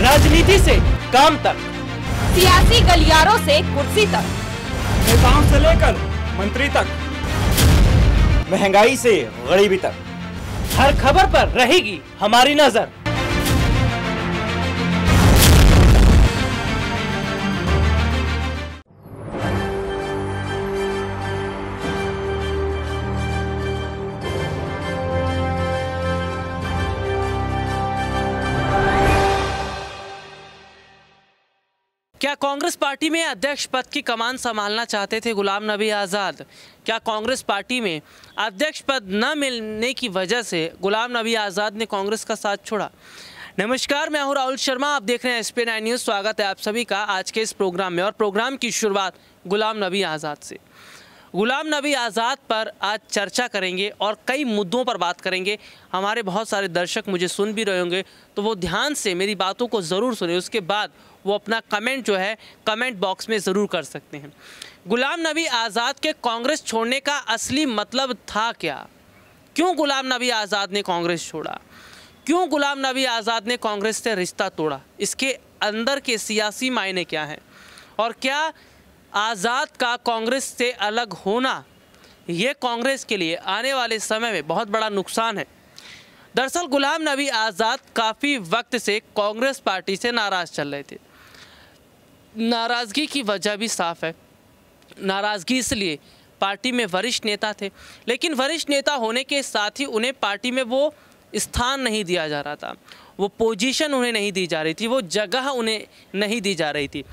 राजनीति से काम तक, सियासी गलियारों से कुर्सी तक, नेताओं से लेकर मंत्री तक, महंगाई से गरीबी तक, हर खबर पर रहेगी हमारी नजर। क्या कांग्रेस पार्टी में अध्यक्ष पद की कमान संभालना चाहते थे गुलाम नबी आज़ाद? क्या कांग्रेस पार्टी में अध्यक्ष पद न मिलने की वजह से गुलाम नबी आज़ाद ने कांग्रेस का साथ छोड़ा? नमस्कार, मैं हूं राहुल शर्मा, आप देख रहे हैं SP 9 न्यूज़। स्वागत है आप सभी का आज के इस प्रोग्राम में। और प्रोग्राम की शुरुआत गुलाम नबी आज़ाद से। गुलाम नबी आज़ाद पर आज चर्चा करेंगे और कई मुद्दों पर बात करेंगे। हमारे बहुत सारे दर्शक मुझे सुन भी रहे होंगे, तो वो ध्यान से मेरी बातों को ज़रूर सुने, उसके बाद वो अपना कमेंट जो है कमेंट बॉक्स में ज़रूर कर सकते हैं। गुलाम नबी आज़ाद के कांग्रेस छोड़ने का असली मतलब था क्या? क्यों गुलाम नबी आज़ाद ने कांग्रेस छोड़ा? क्यों गुलाम नबी आज़ाद ने कांग्रेस से रिश्ता तोड़ा? इसके अंदर के सियासी मायने क्या हैं? और क्या आज़ाद का कांग्रेस से अलग होना ये कांग्रेस के लिए आने वाले समय में बहुत बड़ा नुकसान है? दरअसल गुलाम नबी आज़ाद काफ़ी वक्त से कांग्रेस पार्टी से नाराज़ चल रहे थे। नाराज़गी की वजह भी साफ है। नाराज़गी इसलिए पार्टी में वरिष्ठ नेता थे, लेकिन वरिष्ठ नेता होने के साथ ही उन्हें पार्टी में वो स्थान नहीं दिया जा रहा था, वो पोजीशन उन्हें नहीं दी जा रही थी, वो जगह उन्हें नहीं दी जा रही थी।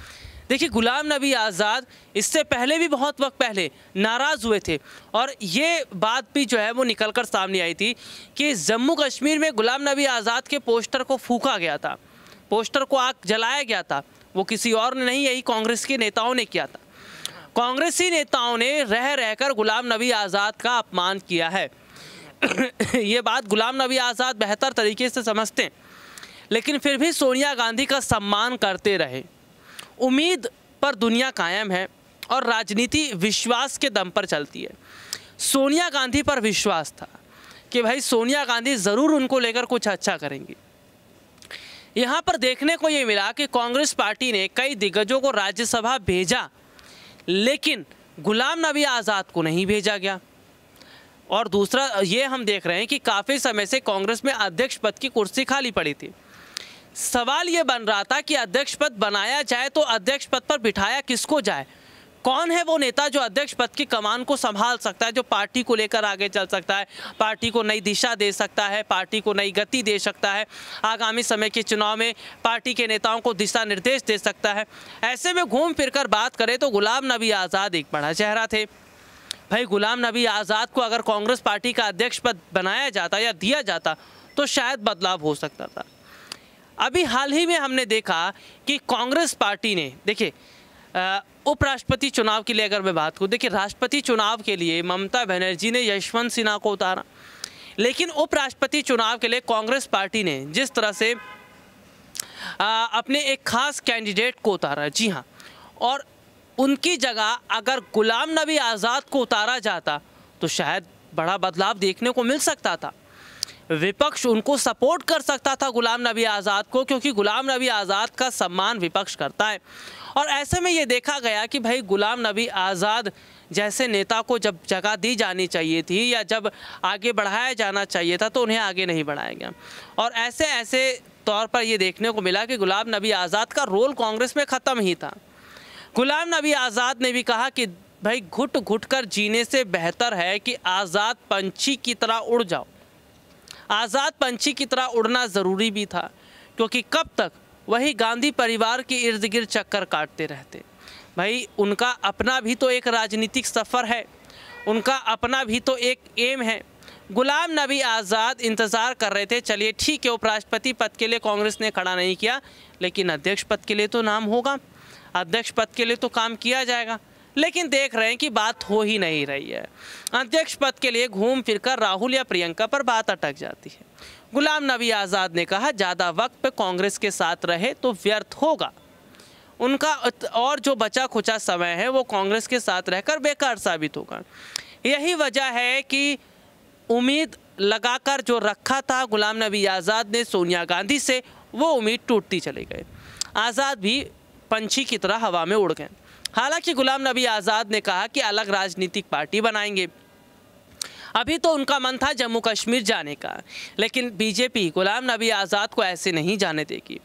देखिए, गुलाम नबी आज़ाद इससे पहले भी बहुत वक्त पहले नाराज़ हुए थे और ये बात भी जो है वो निकल कर सामने आई थी कि जम्मू कश्मीर में गुलाम नबी आज़ाद के पोस्टर को फूंका गया था, पोस्टर को आग जलाया गया था। वो किसी और ने नहीं, यही कांग्रेस के नेताओं ने किया था। कांग्रेसी नेताओं ने रह रहकर गुलाम नबी आज़ाद का अपमान किया है। ये बात गुलाम नबी आज़ाद बेहतर तरीके से समझते हैं, लेकिन फिर भी सोनिया गांधी का सम्मान करते रहे। उम्मीद पर दुनिया कायम है और राजनीति विश्वास के दम पर चलती है। सोनिया गांधी पर विश्वास था कि भाई सोनिया गांधी ज़रूर उनको लेकर कुछ अच्छा करेंगी। यहाँ पर देखने को ये मिला कि कांग्रेस पार्टी ने कई दिग्गजों को राज्यसभा भेजा, लेकिन गुलाम नबी आज़ाद को नहीं भेजा गया। और दूसरा ये हम देख रहे हैं कि काफ़ी समय से कांग्रेस में अध्यक्ष पद की कुर्सी खाली पड़ी थी। सवाल ये बन रहा था कि अध्यक्ष पद बनाया जाए तो अध्यक्ष पद पर बिठाया किसको जाए? कौन है वो नेता जो अध्यक्ष पद की कमान को संभाल सकता है, जो पार्टी को लेकर आगे चल सकता है, पार्टी को नई दिशा दे सकता है, पार्टी को नई गति दे सकता है, आगामी समय के चुनाव में पार्टी के नेताओं को दिशा निर्देश दे सकता है? ऐसे में घूम फिर कर बात करें तो गुलाम नबी आज़ाद एक बड़ा चेहरा थे। भाई गुलाम नबी आज़ाद को अगर कांग्रेस पार्टी का अध्यक्ष पद बनाया जाता या दिया जाता तो शायद बदलाव हो सकता था। अभी हाल ही में हमने देखा कि कांग्रेस पार्टी ने, देखिए उपराष्ट्रपति चुनाव के लिए अगर मैं बात करूँ, देखिए राष्ट्रपति चुनाव के लिए ममता बनर्जी ने यशवंत सिन्हा को उतारा, लेकिन उपराष्ट्रपति चुनाव के लिए कांग्रेस पार्टी ने जिस तरह से अपने एक खास कैंडिडेट को उतारा, जी हाँ, और उनकी जगह अगर गुलाम नबी आज़ाद को उतारा जाता तो शायद बड़ा बदलाव देखने को मिल सकता था। विपक्ष उनको सपोर्ट कर सकता था गुलाम नबी आज़ाद को, क्योंकि गुलाम नबी आज़ाद का सम्मान विपक्ष करता है। और ऐसे में ये देखा गया कि भाई गुलाम नबी आज़ाद जैसे नेता को जब जगह दी जानी चाहिए थी या जब आगे बढ़ाया जाना चाहिए था तो उन्हें आगे नहीं बढ़ाया गया। और ऐसे तौर पर ये देखने को मिला कि गुलाम नबी आज़ाद का रोल कांग्रेस में ख़त्म ही था। गुलाम नबी आज़ाद ने भी कहा कि भाई घुट घुट कर जीने से बेहतर है कि आज़ाद पंछी की तरह उड़ जाओ। आज़ाद पंछी की तरह उड़ना ज़रूरी भी था, क्योंकि कब तक वही गांधी परिवार के इर्द गिर्द चक्कर काटते रहते। भाई उनका अपना भी तो एक राजनीतिक सफ़र है, उनका अपना भी तो एक एम है। गुलाम नबी आज़ाद इंतज़ार कर रहे थे, चलिए ठीक है, उपराष्ट्रपति पद के लिए कांग्रेस ने खड़ा नहीं किया, लेकिन अध्यक्ष पद के लिए तो नाम होगा, अध्यक्ष पद के लिए तो काम किया जाएगा। लेकिन देख रहे हैं कि बात हो ही नहीं रही है। अध्यक्ष पद के लिए घूम फिरकर राहुल या प्रियंका पर बात अटक जाती है। गुलाम नबी आज़ाद ने कहा ज़्यादा वक्त पे कांग्रेस के साथ रहे तो व्यर्थ होगा, उनका और जो बचा खुचा समय है वो कांग्रेस के साथ रहकर बेकार साबित होगा। यही वजह है कि उम्मीद लगाकर जो रखा था गुलाम नबी आज़ाद ने सोनिया गांधी से, वो उम्मीद टूटती चली गई। आज़ाद भी पंछी की तरह हवा में उड़ गए। हालांकि गुलाम नबी आज़ाद ने कहा कि अलग राजनीतिक पार्टी बनाएंगे। अभी तो उनका मन था जम्मू कश्मीर जाने का, लेकिन बीजेपी गुलाम नबी आज़ाद को ऐसे नहीं जाने देगी।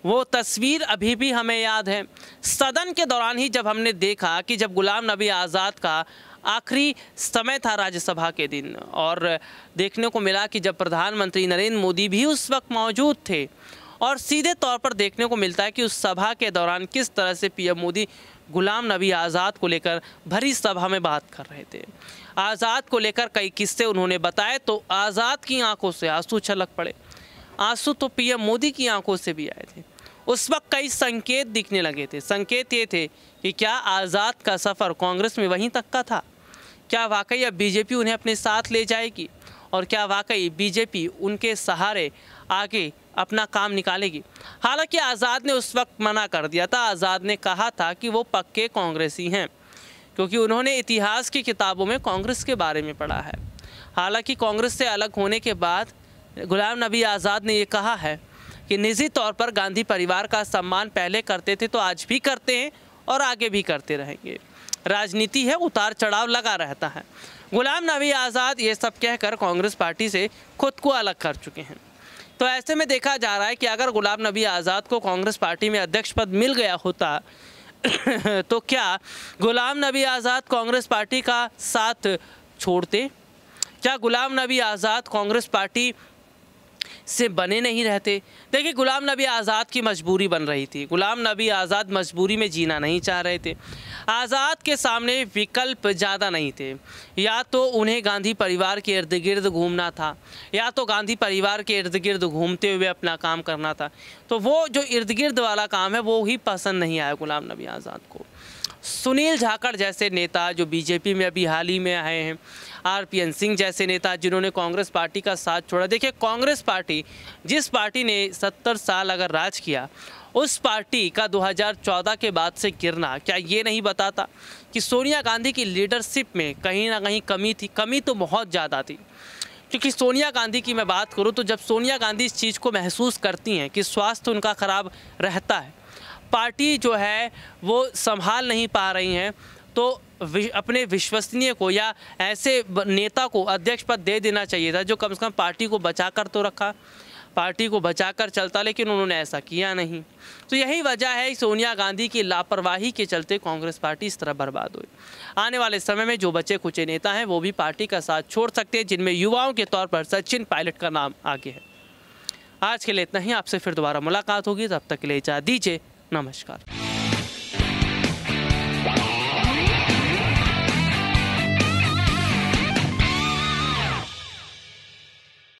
वो तस्वीर अभी भी हमें याद है, सदन के दौरान ही जब हमने देखा कि जब गुलाम नबी आज़ाद का आखिरी समय था राज्यसभा के दिन, और देखने को मिला कि जब प्रधानमंत्री नरेंद्र मोदी भी उस वक्त मौजूद थे, और सीधे तौर पर देखने को मिलता है कि उस सभा के दौरान किस तरह से पीएम मोदी गुलाम नबी आज़ाद को लेकर भरी सभा में बात कर रहे थे। आज़ाद को लेकर कई किस्से उन्होंने बताए तो आज़ाद की आंखों से आंसू छलक पड़े। आंसू तो पीएम मोदी की आंखों से भी आए थे। उस वक्त कई संकेत दिखने लगे थे। संकेत ये थे कि क्या आज़ाद का सफ़र कांग्रेस में वहीं तक का था? क्या वाकई अब बीजेपी उन्हें अपने साथ ले जाएगी? और क्या वाकई बीजेपी उनके सहारे आगे अपना काम निकालेगी? हालांकि आज़ाद ने उस वक्त मना कर दिया था। आज़ाद ने कहा था कि वो पक्के कांग्रेसी हैं, क्योंकि उन्होंने इतिहास की किताबों में कांग्रेस के बारे में पढ़ा है। हालांकि कांग्रेस से अलग होने के बाद गुलाम नबी आज़ाद ने ये कहा है कि निजी तौर पर गांधी परिवार का सम्मान पहले करते थे तो आज भी करते हैं और आगे भी करते रहेंगे। राजनीति है, उतार चढ़ाव लगा रहता है। गुलाम नबी आज़ाद ये सब कहकर कांग्रेस पार्टी से खुद को अलग कर चुके हैं। तो ऐसे में देखा जा रहा है कि अगर गुलाम नबी आज़ाद को कांग्रेस पार्टी में अध्यक्ष पद मिल गया होता तो क्या गुलाम नबी आज़ाद कांग्रेस पार्टी का साथ छोड़ते? क्या गुलाम नबी आज़ाद कांग्रेस पार्टी से बने नहीं रहते? देखिए, गुलाम नबी आज़ाद की मजबूरी बन रही थी। गुलाम नबी आज़ाद मजबूरी में जीना नहीं चाह रहे थे। आज़ाद के सामने विकल्प ज़्यादा नहीं थे। या तो उन्हें गांधी परिवार के इर्द गिर्द घूमना था, या तो गांधी परिवार के इर्द गिर्द घूमते हुए अपना काम करना था। तो वो जो इर्द गिर्द वाला काम है वो ही पसंद नहीं आया गुलाम नबी आज़ाद को। सुनील जाखड़ जैसे नेता जो बीजेपी में अभी हाल ही में आए हैं, आरपीएन सिंह जैसे नेता जिन्होंने कांग्रेस पार्टी का साथ छोड़ा। देखिए, कांग्रेस पार्टी, जिस पार्टी ने 70 साल अगर राज किया, उस पार्टी का 2014 के बाद से गिरना क्या ये नहीं बताता कि सोनिया गांधी की लीडरशिप में कहीं ना कहीं कमी थी? कमी तो बहुत ज़्यादा थी, क्योंकि सोनिया गांधी की मैं बात करूं तो जब सोनिया गांधी इस चीज़ को महसूस करती हैं कि स्वास्थ्य उनका ख़राब रहता है, पार्टी जो है वो संभाल नहीं पा रही हैं, तो अपने विश्वसनीय को या ऐसे नेता को अध्यक्ष पद दे देना चाहिए था जो कम से कम पार्टी को बचा कर तो रखा, पार्टी को बचाकर चलता, लेकिन उन्होंने ऐसा किया नहीं। तो यही वजह है सोनिया गांधी की लापरवाही के चलते कांग्रेस पार्टी इस तरह बर्बाद हुई। आने वाले समय में जो बचे कुचे नेता हैं वो भी पार्टी का साथ छोड़ सकते हैं, जिनमें युवाओं के तौर पर सचिन पायलट का नाम आगे है। आज के लिए इतना ही। आपसे फिर दोबारा मुलाकात होगी, तब तक के लिए इजाज़त दीजिए। नमस्कार।